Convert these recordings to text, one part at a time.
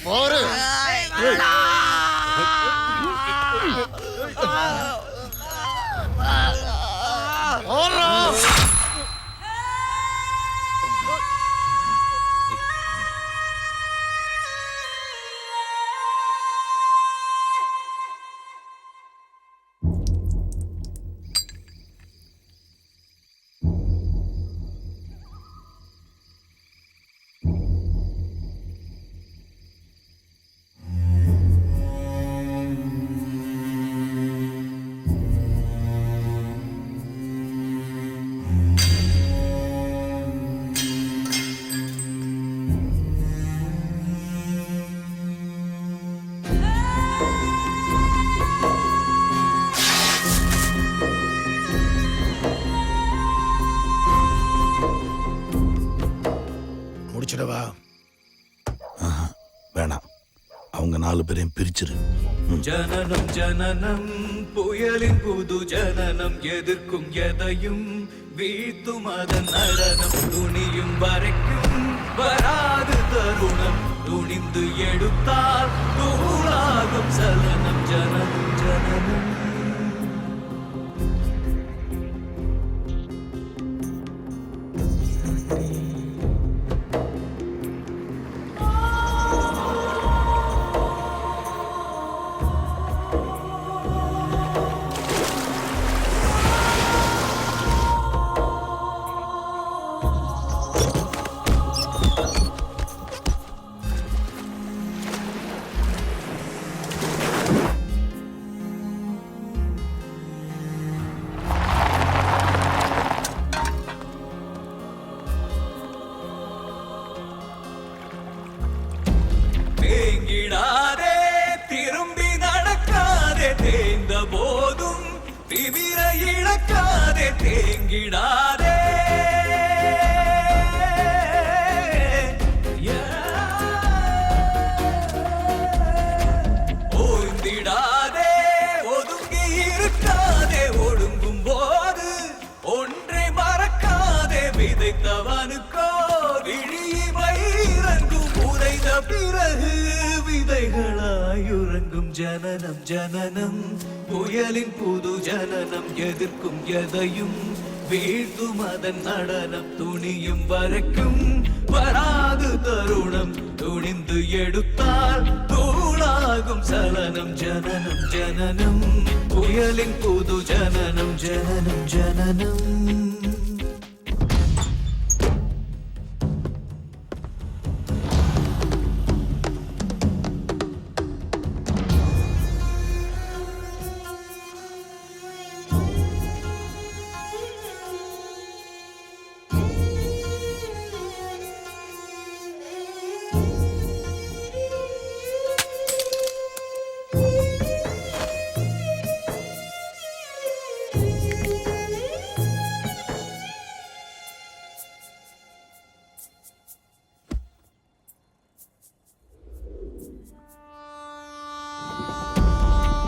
Bore முடிச்சிடவா? வேணாம், அவங்க 4 பேரையும் பிரிச்சிரு. ஜனனம் ஜனனம் புயலின் புது ஜனனம் எதிர்க்கும் எதையும் வீழ்த்தும் அதன் நடனம் துணியும் வரைக்கும் வராது தருணம் துணிந்து எடுத்தால் தூளாகும் சலனம் ஜனனம் ஜனனம் தேங்கிடாதே திரும்பி நடக்காதே தேய்ந்த போதும் திமிர இழக்காதே தேங்கிடாதே ஓய்ந்திடாதே ஒதுங்கி இருக்காதே ஒடுங்கும் போது ஒன்றை மறக்காதே விதைத்தவனுக்கோ விழிமை இறங்கும் உதைத பிறகு விதைகளாயுறங்கும் ஜனனம் ஜனனம் புயலின் புது ஜனனம் எதிர்க்கும் எதையும் வீழ்த்தும் அதன் நடனம் துணியும் வரைக்கும் வராது தருணம் துணிந்து எடுத்தால் தூளாகும் சலனம் ஜனனம் ஜனனம் புயலின் புது ஜனனம் ஜனனம் ஜனனம்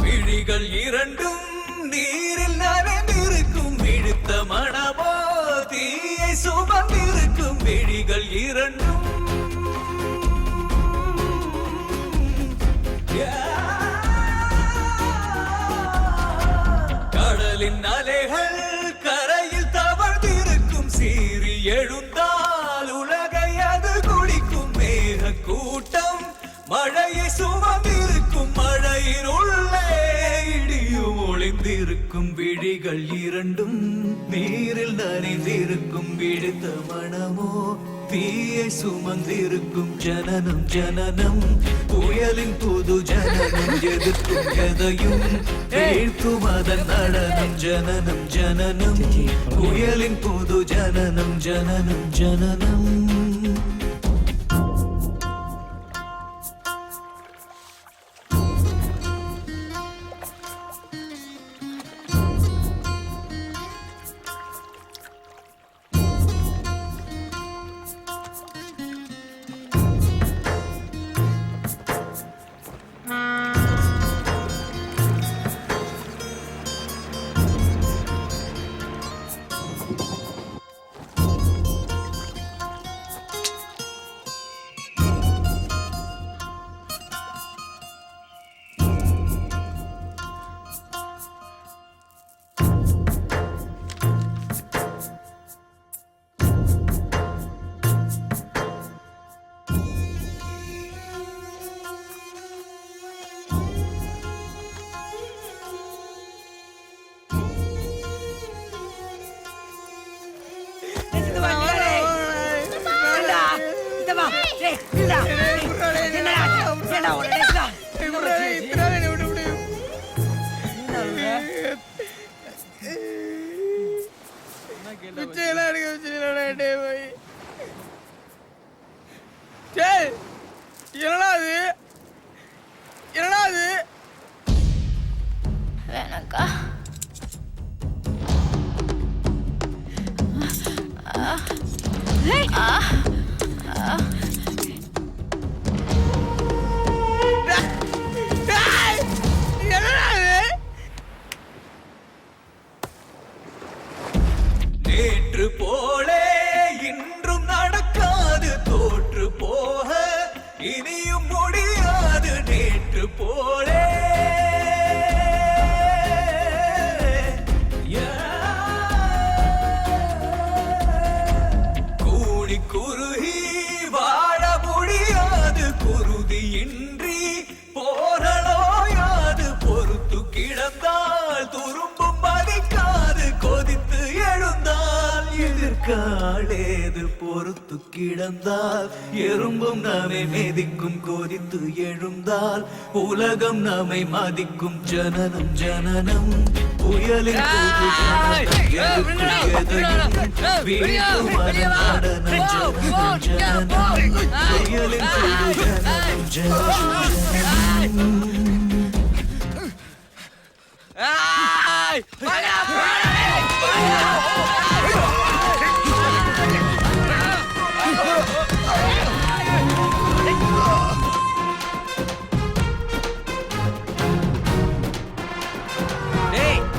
விழிகள் இரண்டும் நீரில் நனைந்திருக்கும் விழுத்த மனமோ தீயை சுமந்திருக்கும் விழிகள் இரண்டும் கடலின் அலைகள் கரையில் தவழ்ந்திருக்கும் சீறி எழுந்தால் உலகை அது குடிக்கும் மேக கூட்டம் மழையை சுமந்திருக்கும் மழையின் உள்ளே இடியும் ஒளிந்திருக்கும் விழிகள் இரண்டும் நீரில் நனைந்திருக்கும் விழுத்த மனமோ தீயை சுமந்திருக்கும் ஜனனம் ஜனனம் புயலின் புது ஜனனம் எதிர்க்கும் எதையும் வீழ்த்தும் அதன் நடனம் ஜனனம் ஜனனம் புயலின் புது ஜனனம் ஜனனம் ஜனனம் வேணாக்கா. நேற்று போலே இன்றும் நடக்காது, தோற்று போக இனியும் முடியாது. நேற்று போலே கூடி குறுகி வாழ முடியாது, குருதியின்றி போரலோயாது. பொறுத்து கிடந்தால் துரும்பும் மதிக்காது, கொதித்து எழுந்தால் எதிர்காலேது. பொறுத்து கிடந்தால் எறும்பும் நம்மை மிதிக்கும், கொதித்து எழுந்தால் உலகம் நம்மை மதிக்கும். ஜனனம் ஜனனம் புயலின் போது வீழ்த்தும் நடனம். ஜனனம் ஜனனம் புயலின் போது ஜனனம் ஜனனம்.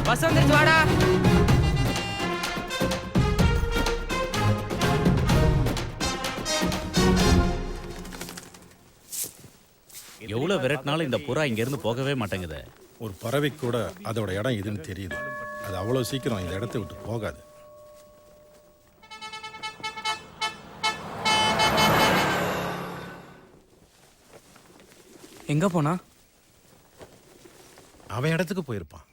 பஸ் வந்துருச்சு வாடா. எவ்வளவு விரட்டினாலும் இந்த புறா இங்க இருந்து போகவே மாட்டேங்குது. ஒரு பறவை கூட அதோட இடம் இதுன்னு தெரியுது. அது அவ்வளவு சீக்கிரம் இந்த இடத்தை விட்டு போகாது. எங்க போனா? அவன் இடத்துக்கு போயிருப்பான்.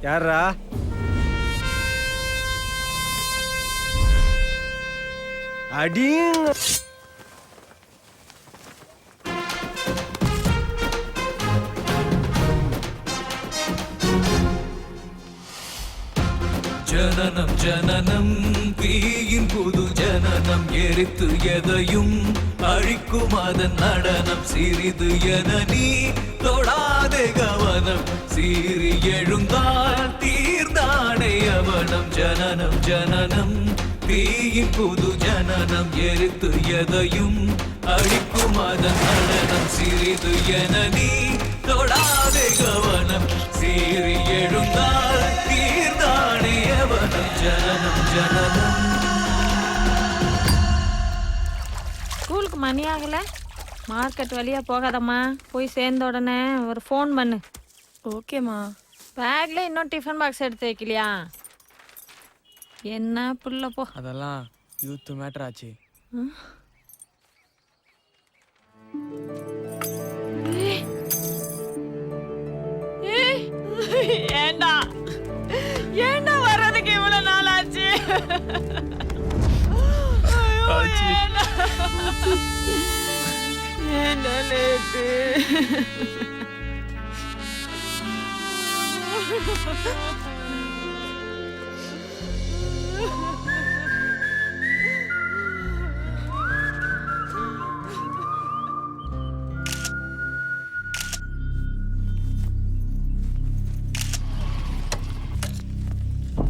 யாரா? அடி ஜனனம் ஜனனம் தீயின் புது ஜனனம், எரித்து எதையும் அழிக்கும் அதன் நடனம். சிறிது என நீ தொடாதே கவனம், சீறி எழுந்தால் தீர்ந்தானே அவனம். ஜனனம் ஜனனம் தீயின் புது ஜனனம், எரித்து எதையும் அழிக்கும் அதன் நடனம். சிறிது என நீ தொடாதே கவனம், சீறி எழுந்தால் தீர்ந்தானே அவனம். ஜனனம் ஜனனம். ஸ்கூலுக்கு மணி ஆகல, மார்க்கெட் வழியா போகாதம்மா. போய் சேர்ந்த உடனே ஒரு ஃபோன் பண்ணு. ஓகேம்மா. பேக்ல இன்னும் டிஃபன் பாக்ஸ் எடுத்து வைக்கலையா? என்ன புள்ள போ. அதெல்லாம் யூத் மேட்டர் ஆச்சு. ஏண்டா ஏண்டா வர்றதுக்கு இவ்வளவு நாள் ஆச்சு? ஏண்டா லேட்டு?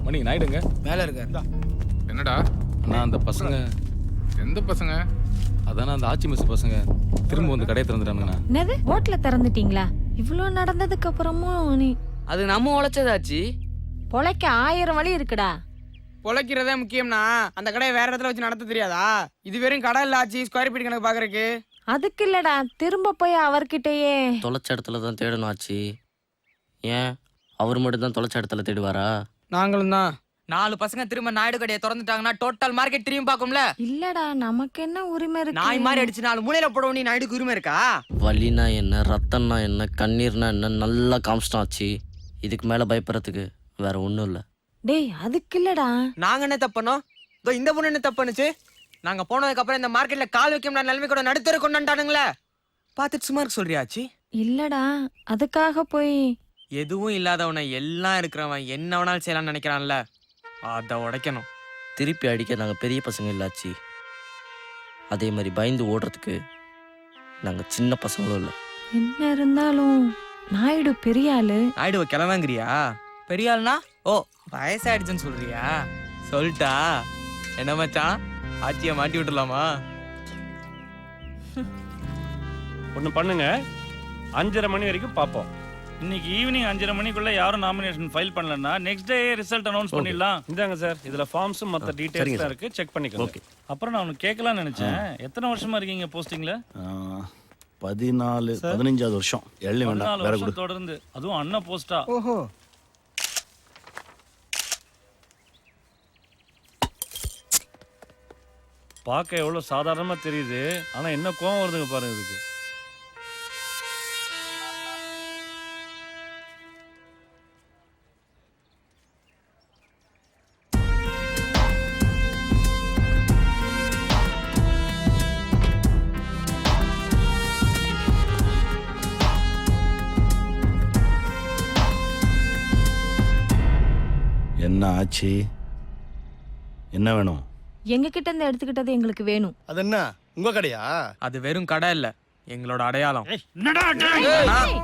மணி நாயிடுங்க. மேல இருக்காரு. என்னடா அண்ணா அந்த பசங்க, எந்த பசங்க? அதானே அந்த ஆச்சி மிஸ் பசங்க திரும்ப வந்து கடையை திறந்துட்டானுங்கண்ணா. என்னது ஹோட்டல திறந்துட்டீங்களா? இவ்வளோ நடந்ததுக்கு அப்புறமும் நீ அது நம்ம உழைச்சதாச்சு. பொழைக்க 1000 வழி இருக்குடா. பொழைக்கிறதே முக்கியம்னா அந்த கடையை வேற இடத்துல வச்சு நடத்த தெரியாதா? இது வெறும் கடை இல்ல ஆச்சு, ஸ்கொயர் ஃபீட் கணக்கு பாக்குறதுக்கு. அதுக்கு இல்லடா, திரும்ப போய் அவர்கிட்டயே. தொலைச்ச இடத்துல தான் தேடணும் ஆச்சு. ஏன் அவர் மட்டும் தான் தொலைச்ச இடத்துல தேடுவாரா? நாங்களும் தான். 4 பசங்க திரும்ப நாயுடு கடையை திறந்துட்டாங்கன்னா டோட்டல் மார்க்கெட் திரும்பி பார்க்கும்ல. இல்லடா நமக்கு என்ன உரிமை இருக்கு? நாய் மாதிரி அடிச்சு 4 மூலையில போட நீ நாயுடுக்கு உரிமை இருக்கா? வலினா என்ன, ரத்தம்னா என்ன, கண்ணீர்னா என்ன நல்லா காமிச்சிட்டான் ஆச்சு. இதுக்கு மேல பயப்படுறதுக்கு வேற ஒன்றும் இல்லை. டேய் அதுக்கு இல்லடா. நாங்க என்ன தப்பனோம்? இதோ இந்த பொண்ணு என்ன தப்புனுச்சு? நாங்க போனதுக்கு அப்புறம் இந்த மார்க்கெட்ல கால் வைக்க முடியாத நிலைமை கூட நடுத்தர கொண்டாண்டானுங்களே. பார்த்துட்டு சும்மா இருக்க சொல்றியாச்சு? இல்லடா அதுக்காக போய் எதுவும் இல்லாதவனை எல்லாம் இருக்கிறவன் என்ன வேணாலும் செய்யலாம்னு நினைக்கிறான்ல, அதை உடைக்கணும். திருப்பி அடிக்க நாங்கள் பெரிய பசங்க இல்லாச்சு. அதே மாதிரி பயந்து ஓடுறதுக்கு நாங்கள் சின்ன பசங்களும் இல்லை. என்ன இருந்தாலும் நாயுடு பெரிய ஆளு. நாயுடுவ கிளவாங்கிறியா? பெரிய ஆள்னா ஓ வயசாயிடுச்சுன்னு சொல்றியா? சொல்லிட்டா என்ன மச்சான், ஆட்சியை மாட்டி விட்டுலாமா? ஒன்று பண்ணுங்க, 5:30 மணி வரைக்கும் பார்ப்போம். இன்னைக்கு ஈவினிங் 5:30 மணிக்குள்ள யாரும் நாமினேஷன் ஃபைல் பண்ணலன்னா நெக்ஸ்ட் டே ரிசல்ட் அனௌன்ஸ் பண்ணிடலாம். இந்தாங்க சார், இதுல ஃபார்ம்ஸும் மற்ற டீடைல்ஸ் இருக்கு, செக் பண்ணிக்கோங்க. ஓகே. அப்புறம் நான் உனக்கு கேட்கலாம்னு நினைச்சேன், எத்தனை வருஷமா இருக்கீங்க போஸ்டிங்ல? 15வது வருஷம். எள்ளி வேண்டாம், 14 வேற வருஷம் கொடு. தொடர்ந்து, அதுவும் அண்ணன் போஸ்டா. ஓஹோ. பார்க்க எவ்வளவு சாதாரணமா தெரியுது, ஆனா என்ன கோவம் வருதுங்க பாருங்க இதுக்கு. என்ன ஆச்சு? என்ன வேணும்? எங்க கிட்ட இருந்து எடுத்துக்கிட்டது எங்களுக்கு வேணும். அது என்ன உங்க கடையா? அது வெறும் கடை இல்ல, எங்களோட அடையாளம். என்னடா ஏய்,